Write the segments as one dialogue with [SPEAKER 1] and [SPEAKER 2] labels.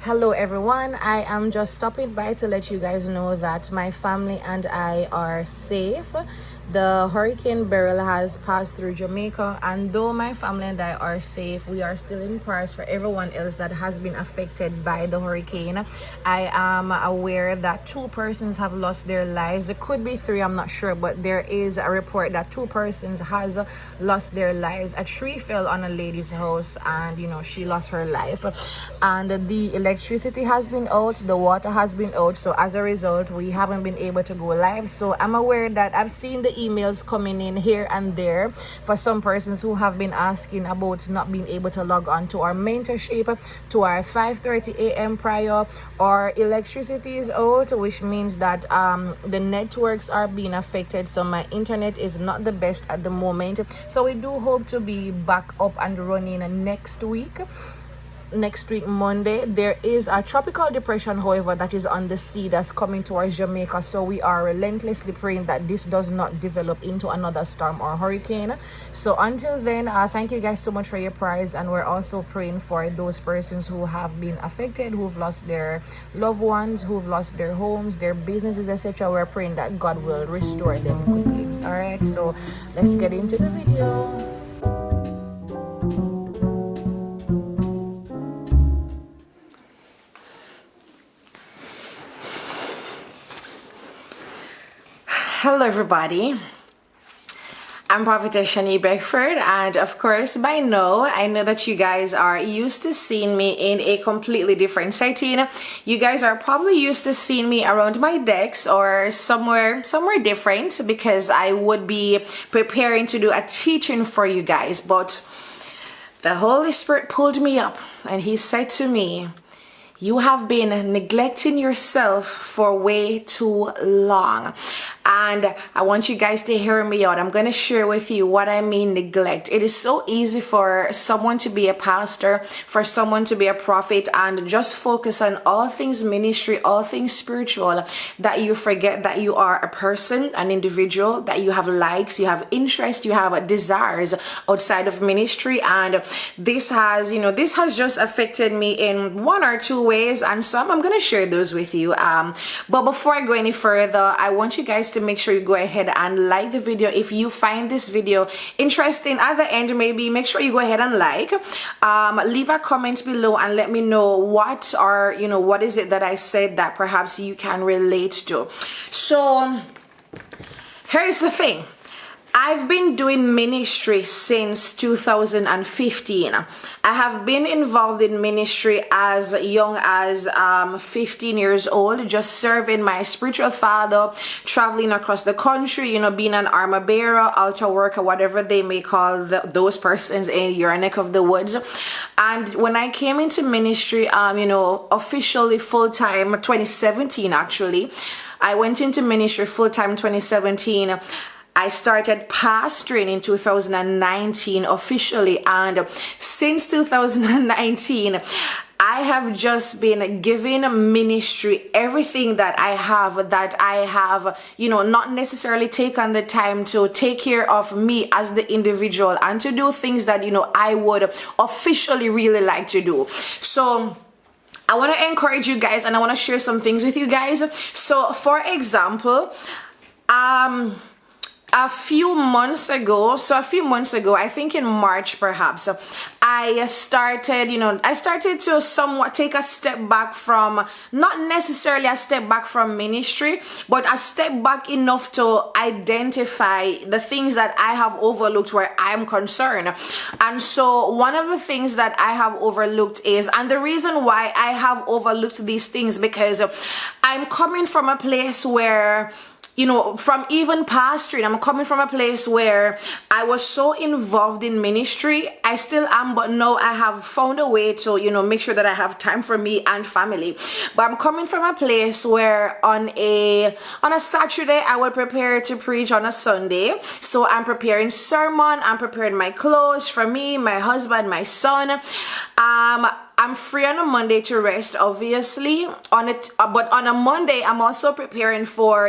[SPEAKER 1] Hello everyone, I am just stopping by to let you guys know that my family and I are safe. The hurricane Beryl has passed through Jamaica, and though my family and I are safe, we are still in prayers for everyone else that has been affected by the hurricane. I am aware that 2 persons have lost their lives. It could be 3, I'm not sure, but there is a report that 2 persons has lost their lives. A tree fell on a lady's house and she lost her life, and the electricity has been out, the water has been out, so as a result we haven't been able to go live. So I'm aware that I've seen the emails coming in here and there for some persons who have been asking about not being able to log on to our mentorship, to our 5:30 a.m. prayer. Our electricity is out, which means that the networks are being affected, so my internet is not the best at the moment. So we do hope to be back up and running next week Monday. There is a tropical depression, however, that is on the sea that's coming towards Jamaica, so we are relentlessly praying that this does not develop into another storm or hurricane. So until then, thank you guys so much for your prayers, and we're also praying for those persons who have been affected, who've lost their loved ones, who've lost their homes, their businesses, etc. We're praying that God will restore them quickly. All right, so let's get into the video. Hello everybody, I'm Prophetess Shanique Beckford, and of course by now I know that you guys are used to seeing me in a completely different setting. You guys are probably used to seeing me around my decks or somewhere different, because I would be preparing to do a teaching for you guys, but the Holy Spirit pulled me up and he said to me, you have been neglecting yourself for way too long. And I want you guys to hear me out. I'm going to share with you what I mean neglect. It is so easy for someone to be a pastor, for someone to be a prophet, and just focus on all things ministry, all things spiritual, that you forget that you are a person, an individual, that you have likes, you have interests, you have desires outside of ministry. And this has, this has just affected me in 1 or 2 ways, and so I'm going to share those with you. But before I go any further, I want you guys to make sure you go ahead and like the video. If you find this video interesting at the end, maybe make sure you go ahead and like, leave a comment below and let me know what is it that I said that perhaps you can relate to. So here's the thing. I've been doing ministry since 2015. I have been involved in ministry as young as 15 years old, just serving my spiritual father, traveling across the country, being an armor bearer, altar worker, whatever they may call those persons in your neck of the woods. And when I came into ministry, officially full-time, 2017 actually, I went into ministry full-time 2017. I started pastoring in 2019 officially, and since 2019 I have just been giving ministry everything that I have, not necessarily taken the time to take care of me as the individual and to do things that I would officially really like to do. So I want to encourage you guys, and I want to share some things with you guys. So for example, a few months ago, I think in March perhaps, I started to somewhat take a step back from, not necessarily a step back from ministry, but a step back enough to identify the things that I have overlooked where I'm concerned. And so one of the things that I have overlooked is, and the reason why I have overlooked these things, because I'm coming from a place where, from even pastoring, I'm coming from a place where I was so involved in ministry. I still am, but now I have found a way to, make sure that I have time for me and family. But I'm coming from a place where on a Saturday, I would prepare to preach on a Sunday. So I'm preparing sermon, I'm preparing my clothes for me, my husband, my son. I'm free on a Monday to rest, obviously. But on a Monday, I'm also preparing for,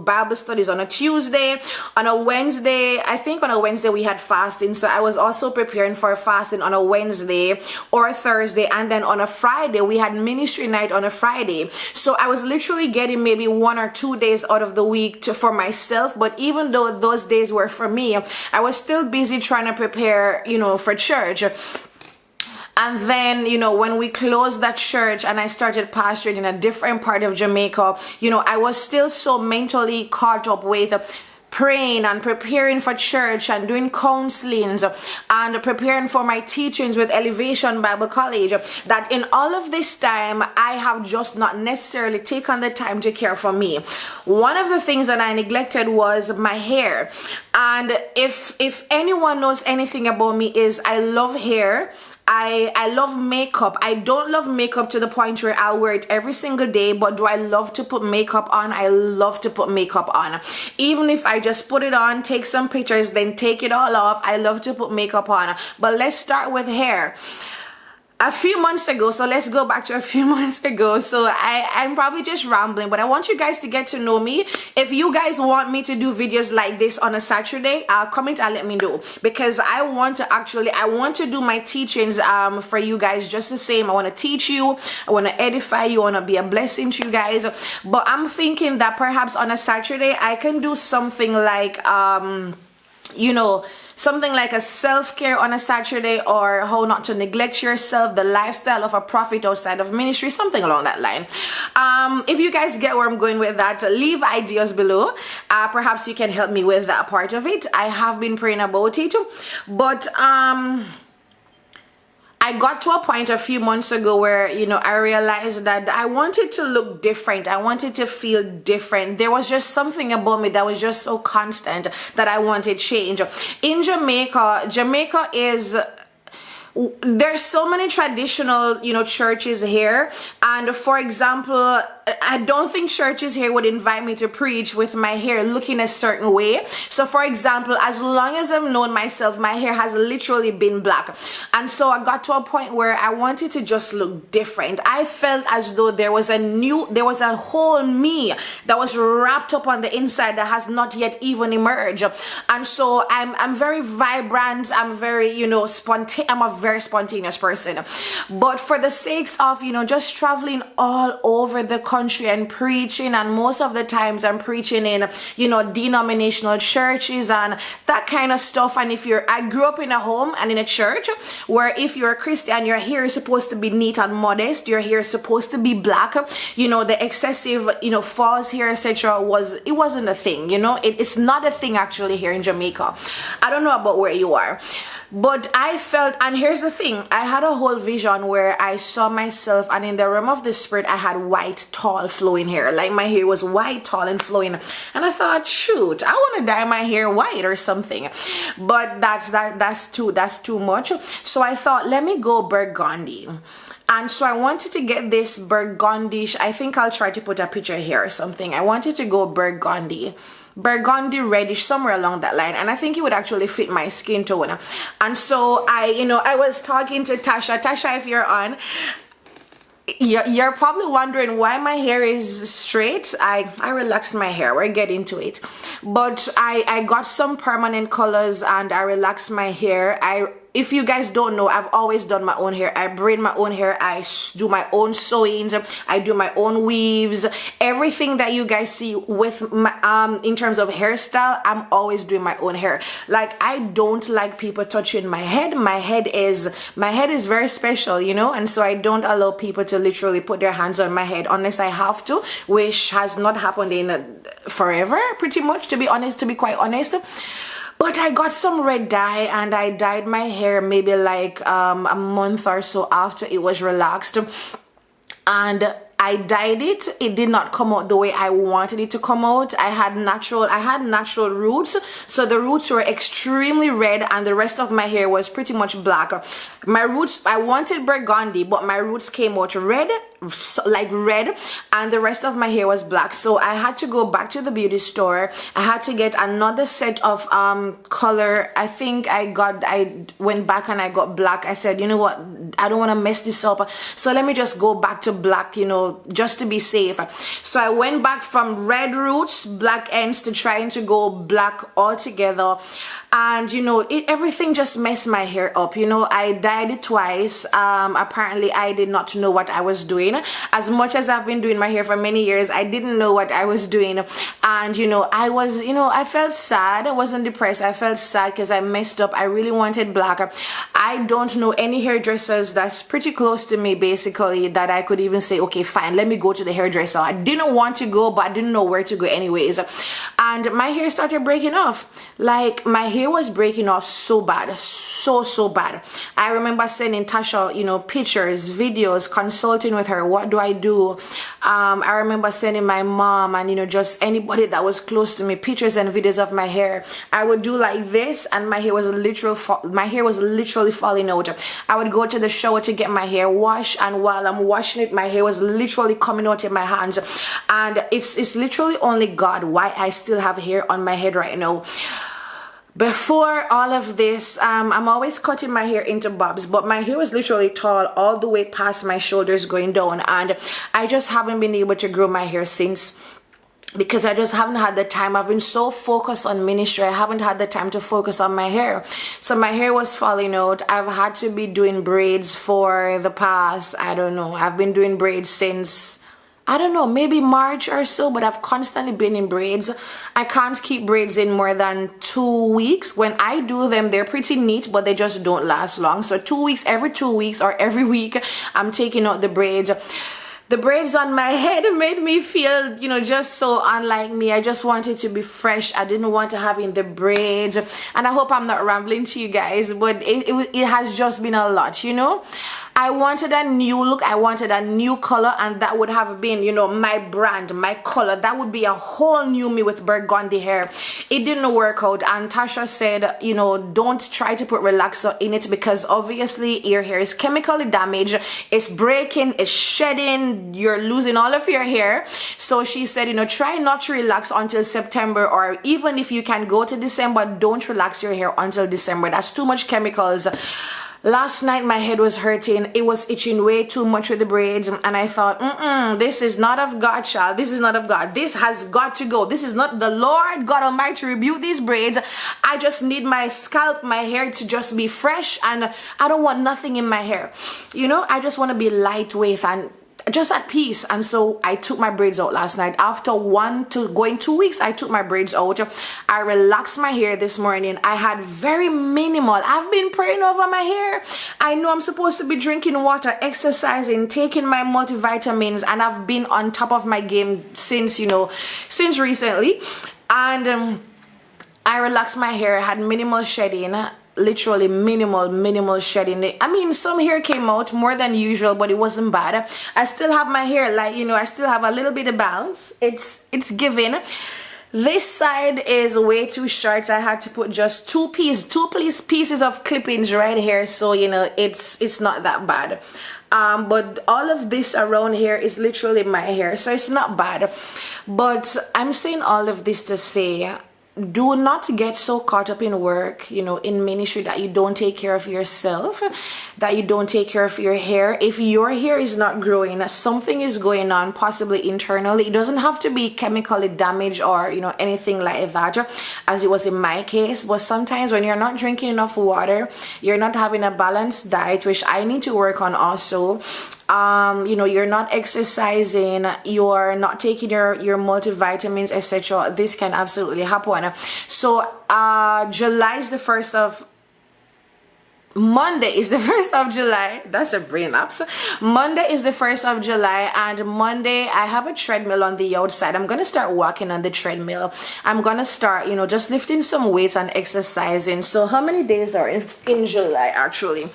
[SPEAKER 1] Bible studies on a Tuesday. On a Wednesday, I think on a Wednesday we had fasting. So I was also preparing for fasting on a Wednesday or Thursday. And then on a Friday, we had ministry night on a Friday. So I was literally getting maybe 1 or 2 days out of the week for myself. But even though those days were for me, I was still busy trying to prepare, for church. And then, when we closed that church and I started pastoring in a different part of Jamaica, I was still so mentally caught up with praying and preparing for church and doing counselings and preparing for my teachings with Elevation Bible College, that in all of this time, I have just not necessarily taken the time to care for me. One of the things that I neglected was my hair. And if anyone knows anything about me, is I love hair. I love makeup. I don't love makeup to the point where I'll wear it every single day, but do I love to put makeup on? I love to put makeup on. Even if I just put it on, take some pictures, then take it all off, I love to put makeup on. But let's start with hair. A few months ago, so let's go back to a few months ago. So I'm probably just rambling, but I want you guys to get to know me. If you guys want me to do videos like this on a Saturday, comment and let me know, because I want to do my teachings for you guys just the same. I want to teach you, I want to edify you, I want to be a blessing to you guys. But I'm thinking that perhaps on a Saturday I can do something like something like a self-care on a Saturday, or how not to neglect yourself, the lifestyle of a prophet outside of ministry, something along that line. If you guys get where I'm going with that, leave ideas below. Perhaps you can help me with that part of it. I have been praying about it, but I got to a point a few months ago where, I realized that I wanted to look different. I wanted to feel different. There was just something about me that was just so constant that I wanted change. In Jamaica is... There's so many traditional, churches here. And for example, I don't think churches here would invite me to preach with my hair looking a certain way. So for example, as long as I've known myself, my hair has literally been black. And so I got to a point where I wanted to just look different. I felt as though there was a whole me that was wrapped up on the inside that has not yet even emerged. And so I'm very vibrant. I'm very, I'm a very spontaneous person. But for the sakes of, just traveling all over the country and preaching, and most of the times I'm preaching in, denominational churches and that kind of stuff. And I grew up in a home and in a church where if you're a Christian, your hair is supposed to be neat and modest. Your hair is supposed to be black. The excessive, false hair, etc. wasn't a thing. It's not a thing actually here in Jamaica. I don't know about where you are. But I felt, and here's the thing, I had a whole vision where I saw myself, and in the realm of the spirit, I had white, tall, flowing hair. Like my hair was white, tall, and flowing. And I thought, shoot, I want to dye my hair white or something. But that's too much. So I thought, let me go burgundy. And so I wanted to get this burgundish, I think I'll try to put a picture here or something. I wanted to go burgundy reddish, somewhere along that line, and I think it would actually fit my skin tone. And so I was talking to Tasha, if you're on, you're probably wondering why my hair is straight. I relaxed my hair, we're getting to it, but I got some permanent colors and I relaxed my hair. If you guys don't know, I've always done my own hair. I braid my own hair. I do my own sewings. I do my own weaves. Everything that you guys see with my, in terms of hairstyle, I'm always doing my own hair. Like, I don't like people touching my head. My head is very special, and so I don't allow people to literally put their hands on my head unless I have to, which has not happened in forever, pretty much, to be quite honest. But I got some red dye and I dyed my hair maybe like a month or so after it was relaxed. And I dyed it. It did not come out the way I wanted it to come out. I had natural roots. So the roots were extremely red and the rest of my hair was pretty much black. My roots, I wanted burgundy, but my roots came out red like red, and the rest of my hair was black. So I had to go back to the beauty store. I had to get another set of color. I think I went back and I got black. I said, you know what, I don't want to mess this up, so let me just go back to black, you know, just to be safe. So I went back from red roots, black ends, to trying to go black altogether. And you know, everything just messed my hair up. You know, I dyed it twice. Apparently I did not know what I was doing. As much as I've been doing my hair for many years, I didn't know what I was doing. And you know, I felt sad. I wasn't depressed. I felt sad because I messed up. I really wanted black. I don't know any hairdressers that's pretty close to me, basically, that I could even say, okay, fine, let me go to the hairdresser. I didn't want to go, but I didn't know where to go anyways. And my hair started breaking off. Like, my hair was breaking off so bad, so bad. I remember sending Tasha, you know, pictures, videos, consulting with her. What do I do? I remember sending my mom and, you know, just anybody that was close to me, pictures and videos of my hair. I would do like this, and my hair was literally falling out. I would go to the shower to get my hair washed, and while I'm washing it, my hair was literally coming out in my hands. And it's literally only God why I still have hair on my head right now. Before all of this, I'm always cutting my hair into bobs, but my hair was literally tall all the way past my shoulders going down, and I just haven't been able to grow my hair since, because I just haven't had the time. I've been so focused on ministry, I haven't had the time to focus on my hair. So my hair was falling out. I've had to be doing braids for the past, I don't know, I've been doing braids since, I don't know, maybe March or so, but I've constantly been in braids. I can't keep braids in more than 2 weeks. When I do them, they're pretty neat, but they just don't last long. So 2 weeks, every 2 weeks or every week, I'm taking out the braids. The braids on my head made me feel, you know, just so unlike me. I just wanted to be fresh. I didn't want to have in the braids. And I hope I'm not rambling to you guys, but it has just been a lot, you know. I wanted a new look, I wanted a new color, and that would have been, you know, my brand, my color. That would be a whole new me with burgundy hair. It didn't work out, and Tasha said, you know, don't try to put relaxer in it, because obviously your hair is chemically damaged, it's breaking, it's shedding, you're losing all of your hair. So she said, you know, try not to relax until September, or even if you can go to December, don't relax your hair until December. That's too much chemicals. Last night my head was hurting. It was itching way too much with the braids, and I thought, this is not of God, child. This is not of God. This has got to go. This is not the Lord God Almighty. Rebuke these braids. I just need my scalp, my hair to just be fresh, and I don't want nothing in my hair. You know, I just want to be lightweight and just at peace. And so I took my braids out last night. After going 2 weeks, I took my braids out. I relaxed my hair this morning. I had very minimal. I've been praying over my hair. I know I'm supposed to be drinking water, exercising, taking my multivitamins, and I've been on top of my game since, you know, since recently. And I relaxed my hair, had minimal shedding, literally minimal shedding. I mean, some hair came out more than usual, but it wasn't bad. I still have my hair, like, you know, I still have a little bit of bounce. It's giving. This side is way too short. I had to put just two pieces of clippings right here, so you know, it's not that bad. But all of this around here is literally my hair, so it's not bad. But I'm saying all of this to say, do not get so caught up in work, you know, in ministry, that you don't take care of yourself, that you don't take care of your hair. If your hair is not growing, something is going on, possibly internally. It doesn't have to be chemically damaged or, you know, anything like that, as it was in my case. But sometimes when you're not drinking enough water, you're not having a balanced diet, which I need to work on also. You know, you're not exercising, you're not taking your multivitamins, etc. This can absolutely happen. So Monday is the 1st of July. That's a brain lapse. Monday is the 1st of July, and Monday I have a treadmill on the outside. I'm gonna start walking on the treadmill. I'm gonna start, you know, just lifting some weights and exercising. So how many days are in July actually?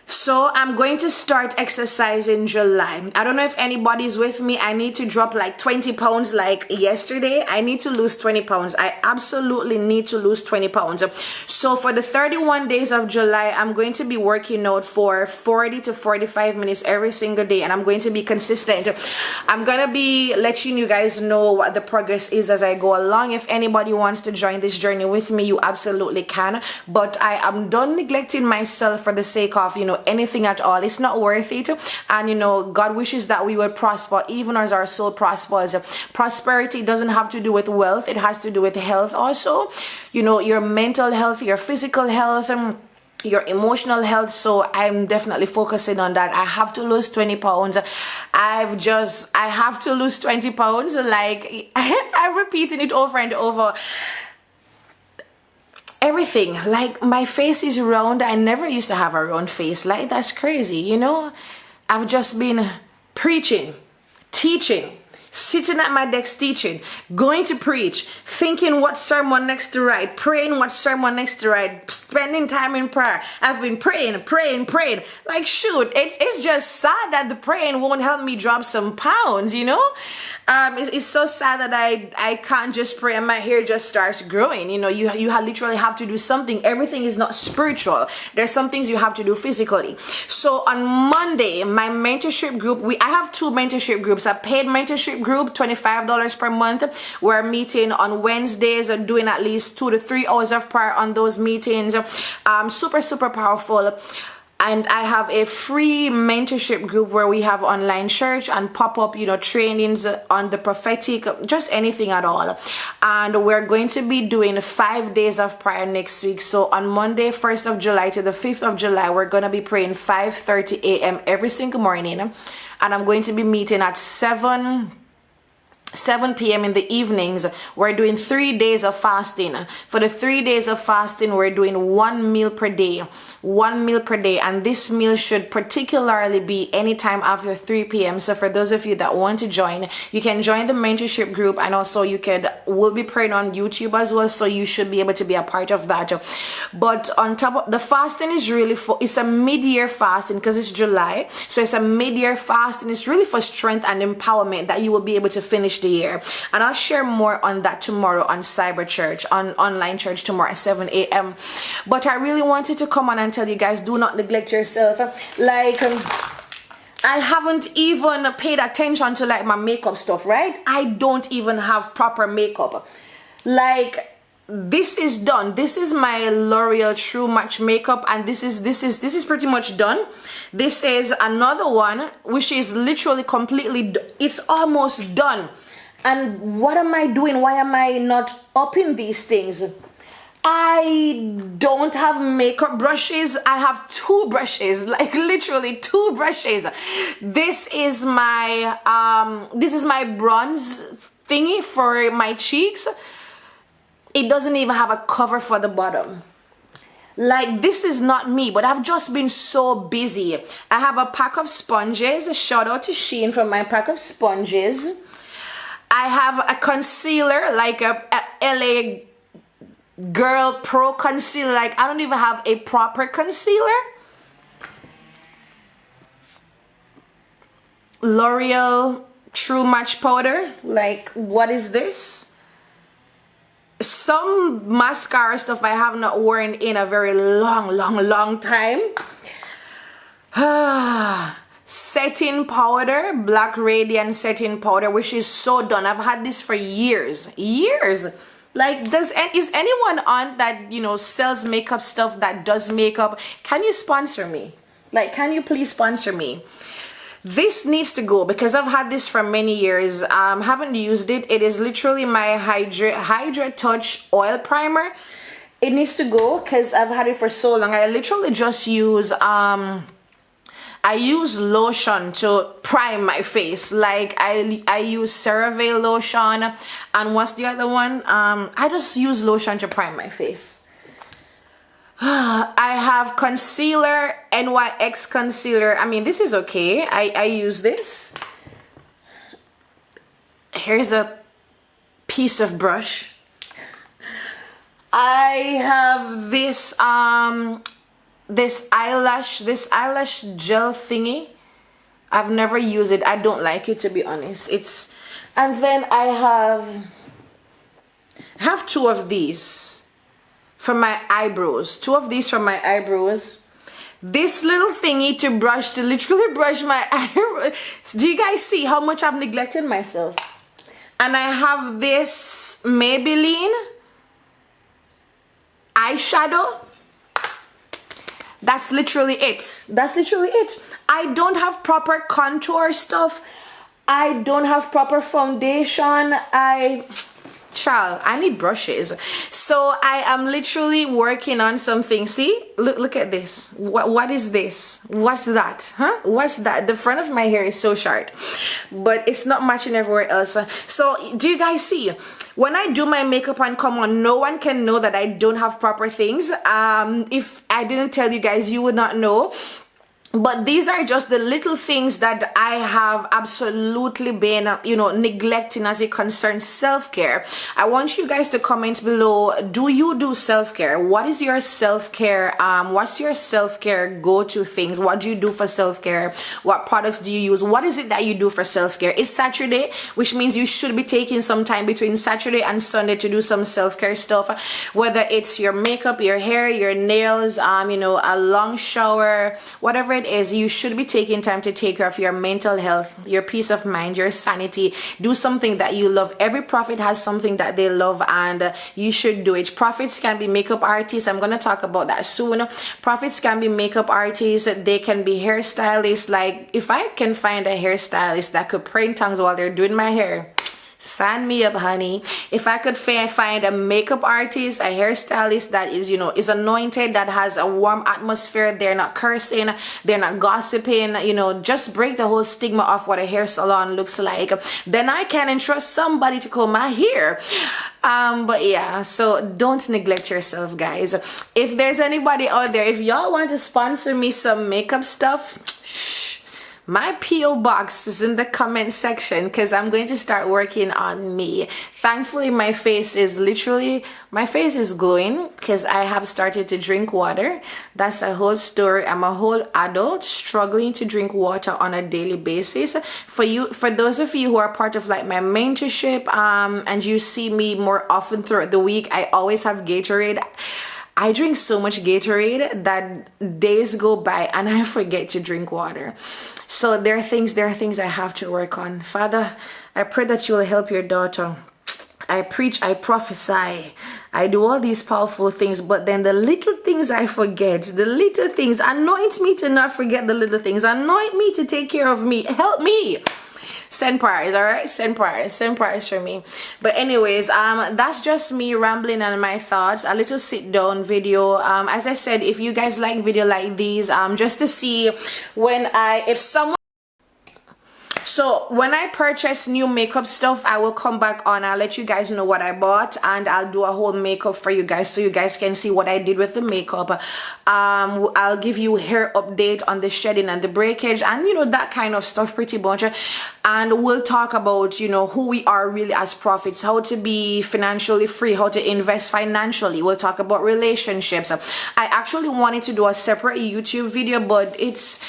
[SPEAKER 1] So I'm going to start exercise in July. I don't know if anybody's with me. I need to drop like 20 pounds like yesterday. I need to lose 20 pounds. I absolutely need to lose 20 pounds. So for the 31 days of July, I'm going to be working out for 40 to 45 minutes every single day. And I'm going to be consistent. I'm going to be letting you guys know what the progress is as I go along. If anybody wants to join this journey with me, you absolutely can. But I am done neglecting myself for the sake of, anything at all. It's not worth it. And God wishes that we would prosper even as our soul prospers. Prosperity doesn't have to do with wealth. It has to do with health also. Your mental health, your physical health, your emotional health. So I'm definitely focusing on that. I have to lose 20 pounds. I have to lose 20 pounds. Like I'm repeating it over and over. Everything, like my face is round. I never used to have a round face. Like that's crazy, I've just been preaching, teaching, sitting at my desk teaching, going to preach, thinking what sermon next to write, praying what sermon next to write, spending time in prayer. I've been praying. Like shoot, it's just sad that the praying won't help me drop some pounds, It's so sad that I can't just pray and my hair just starts growing. You literally have to do something. Everything is not spiritual. There's some things you have to do physically. So on Monday, my mentorship group, I have two mentorship groups. A paid mentorship group, $25 per month. We're meeting on Wednesdays and doing at least 2 to 3 hours of prayer on those meetings. Super powerful. And I have a free mentorship group where we have online church and pop-up, trainings on the prophetic, just anything at all. And we're going to be doing 5 days of prayer next week. So on Monday, 1st of July to the 5th of July, we're going to be praying 5:30 a.m. every single morning. And I'm going to be meeting at 7 p.m. in the evenings. We're doing 3 days of fasting. For the 3 days of fasting, we're doing 1 meal per day. 1 meal per day, and this meal should particularly be anytime after 3 p.m. So for those of you that want to join, you can join the mentorship group, and also we'll be praying on YouTube as well, so you should be able to be a part of that. But on top of the fasting is really it's a mid-year fasting because it's July, so it's a mid-year fasting. It's really for strength and empowerment that you will be able to finish the year. And I'll share more on that tomorrow on Cyber Church, on online church tomorrow at 7 a.m. But I really wanted to come on and tell you guys, do not neglect yourself. I haven't even paid attention to like my makeup stuff, right? I don't even have proper makeup. Like this is done. This is my L'Oreal True Match makeup, and this is pretty much done. This is another one which is literally completely it's almost done. And what am I doing? Why am I not upping these things? I don't have makeup brushes. I have 2 brushes, like literally 2 brushes. This is my bronze thingy for my cheeks. It doesn't even have a cover for the bottom. Like this is not me, but I've just been so busy. I have a pack of sponges. Shout out to Shein for my pack of sponges. I have a concealer, like a LA Girl Pro concealer. Like I don't even have a proper concealer. L'Oreal True Match powder. Like what is this? Some mascara stuff I have not worn in a very long time. Setting powder, Black Radiant setting powder, which is so done. I've had this for years. Like, is anyone on that, sells makeup stuff, that does makeup? Can you sponsor me? Like, can you please sponsor me? This needs to go because I've had this for many years. Haven't used it. It is literally my Hydra Touch oil primer. It needs to go because I've had it for so long. I literally just use I use lotion to prime my face. Like I use CeraVe lotion, and what's the other one? I just use lotion to prime my face. I have concealer, NYX concealer. I mean, this is okay. I use this. Here's a piece of brush. I have this this eyelash gel thingy. I've never used it. I don't like it, to be honest. And then I have two of these for my eyebrows. Two of these for my eyebrows. This little thingy to literally brush my eyebrows. Do you guys see how much I've neglected myself? And I have this Maybelline eyeshadow. That's literally it. That's literally it. I don't have proper contour stuff. I don't have proper foundation. Child, I need brushes. So I am literally working on something. See, look at this. What is this? What's that? Huh? What's that? The front of my hair is so short, but it's not matching everywhere else. So do you guys see? When I do my makeup and come on, no one can know that I don't have proper things. If I didn't tell you guys, you would not know. But these are just the little things that I have absolutely been, neglecting as it concerns self-care. I want you guys to comment below. Do you do self-care? What is your self-care? What's your self-care go-to things? What do you do for self-care? What products do you use? What is it that you do for self-care? It's Saturday, which means you should be taking some time between Saturday and Sunday to do some self-care stuff. Whether it's your makeup, your hair, your nails, a long shower, whatever it is, you should be taking time to take care of your mental health, your peace of mind, your sanity. Do something that you love. Every prophet has something that they love, and you should do it. Prophets can be makeup artists. I'm going to talk about that soon. Prophets can be makeup artists. They can be hairstylists. Like, if I can find a hairstylist that could pray in tongues while they're doing my hair, sign me up, honey. If I could find a makeup artist, a hairstylist that is anointed, that has a warm atmosphere, they're not cursing, they're not gossiping, just break the whole stigma of what a hair salon looks like, then I can entrust somebody to comb my hair. But yeah, so don't neglect yourself, guys. If there's anybody out there, if y'all want to sponsor me some makeup stuff, my P.O. box is in the comment section, because I'm going to start working on me. Thankfully, my face is glowing because I have started to drink water. That's a whole story. I'm a whole adult struggling to drink water on a daily basis. For those of you who are part of like my mentorship, and you see me more often throughout the week, I always have Gatorade. I drink so much Gatorade that days go by and I forget to drink water. So there are things I have to work on. Father, I pray that you will help your daughter. I preach, I prophesy, I do all these powerful things, but then the little things I forget, the little things. Anoint me to not forget the little things. Anoint me to take care of me. Help me. Send prayers, all right? Send prayers for me. But anyways, that's just me rambling on my thoughts, a little sit down video. As I said, if you guys like video like these, just to see so when I purchase new makeup stuff, I will come back on. I'll let you guys know what I bought, and I'll do a whole makeup for you guys so you guys can see what I did with the makeup. I'll give you hair update on the shedding and the breakage and that kind of stuff pretty much. And we'll talk about who we are really as prophets, how to be financially free, how to invest financially. We'll talk about relationships. I actually wanted to do a separate YouTube video, but it's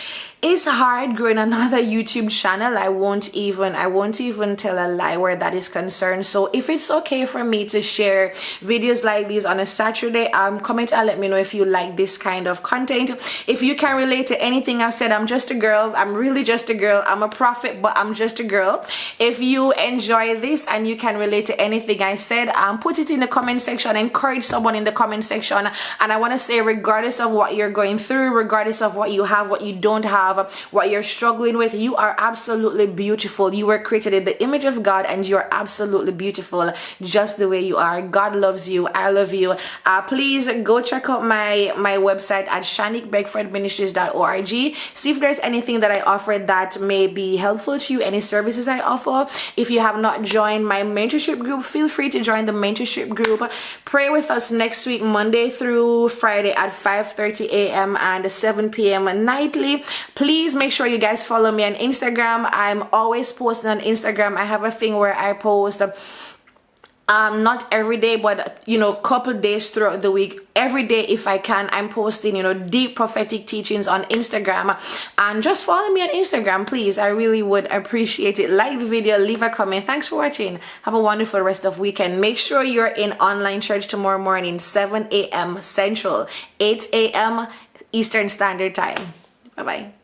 [SPEAKER 1] hard growing another YouTube channel. I won't even tell a lie where that is concerned. So if it's okay for me to share videos like these on a Saturday, comment and let me know if you like this kind of content. If you can relate to anything I've said, I'm just a girl. I'm really just a girl. I'm a prophet, but I'm just a girl. If you enjoy this and you can relate to anything I said, put it in the comment section. Encourage someone in the comment section. And I want to say, regardless of what you're going through, regardless of what you have, what you don't have, what you're struggling with, you are absolutely beautiful. You were created in the image of God, and you're absolutely beautiful just the way you are. God loves you. I love you. Please go check out my website at shaniquebeckfordministries.org. See if there's anything that I offer that may be helpful to you, any services I offer. If you have not joined my mentorship group, feel free to join the mentorship group. Pray with us next week, Monday through Friday at 5:30 a.m. and 7 p.m. nightly. Please make sure you guys follow me on Instagram. I'm always posting on Instagram. I have a thing where I post not every day, but couple days throughout the week. Every day if I can, I'm posting deep prophetic teachings on Instagram. And just follow me on Instagram, please. I really would appreciate it. Like the video, leave a comment. Thanks for watching. Have a wonderful rest of weekend. Make sure you're in online church tomorrow morning, 7 a.m. Central, 8 a.m. Eastern Standard Time. Bye bye.